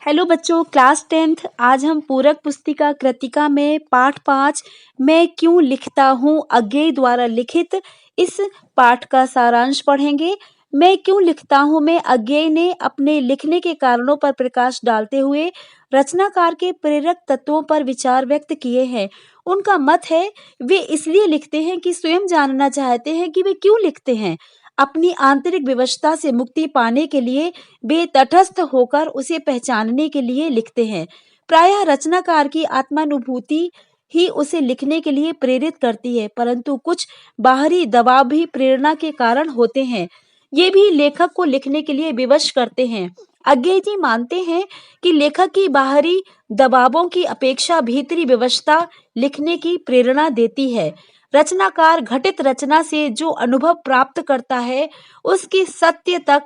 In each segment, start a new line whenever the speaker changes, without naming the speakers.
Hello बच्चों, class 10th। आज हम पूरक पुस्तिका कृतिका में पाठ 5 मैं क्यों लिखता हूँ अज्ञेय द्वारा लिखित इस पाठ का सारांश पढ़ेंगे। मैं क्यों लिखता हूँ में अज्ञेय ने अपने लिखने के कारणों पर प्रकाश डालते हुए रचनाकार के प्रेरक तत्वों पर विचार व्यक्त किए हैं। उनका मत है वे इसलिए लिखते हैं कि स्वयं जानना चाहते हैं कि वे क्यों लिखते हैं। अपनी आंतरिक विवशता से मुक्ति पाने के लिए वे तटस्थ होकर उसे पहचानने के लिए लिखते हैं। प्रायः रचनाकार की आत्मानुभूति ही उसे लिखने के लिए प्रेरित करती है, परंतु कुछ बाहरी दबाव भी प्रेरणा के कारण होते हैं। ये भी लेखक को लिखने के लिए विवश करते हैं। अज्ञेय जी मानते हैं कि लेखक की बाहरी दबावों की अपेक्षा भीतरी विवशता लिखने की प्रेरणा देती है। रचनाकार घटित रचना से जो अनुभव प्राप्त करता है उसकी सत्य तक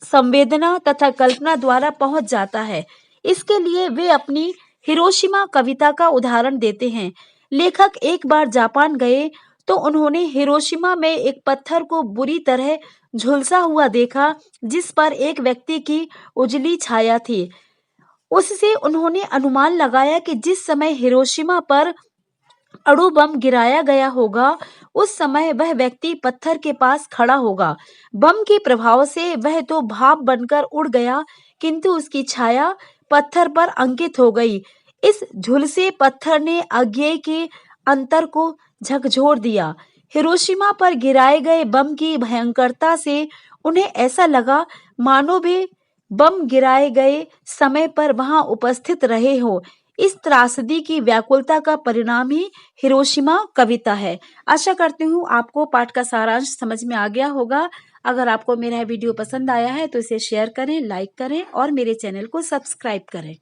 संवेदना तथा कल्पना द्वारा पहुंच जाता है। इसके लिए वे अपनी हिरोशिमा कविता का उदाहरण देते हैं। लेखक एक बार जापान गए तो उन्होंने हिरोशिमा में एक पत्थर को बुरी तरह झुलसा हुआ देखा जिस पर एक व्यक्ति की उजली छाया थी। उससे उन्होंने अनुमान लगाया कि जिस समय हिरोशिमा पर अणु बम गिराया गया होगा उस समय वह व्यक्ति पत्थर के पास खड़ा होगा। बम के प्रभाव से वह तो भाप बनकर उड़ गया, किंतु उसकी छाया पत्थर पर अंकित हो गई। इस झुलसे पत्थर ने अज्ञेय के अंतर को झकझोर दिया। हिरोशिमा पर गिराए गए बम की भयंकरता से उन्हें ऐसा लगा मानो वे बम गिराए गए समय पर वहां उपस्थित रहे हो। इस त्रासदी की व्याकुलता का परिणाम ही हिरोशिमा कविता है। आशा करती हूँ आपको पाठ का सारांश समझ में आ गया होगा। अगर आपको मेरा वीडियो पसंद आया है तो इसे शेयर करें, लाइक करें और मेरे चैनल को सब्सक्राइब करें।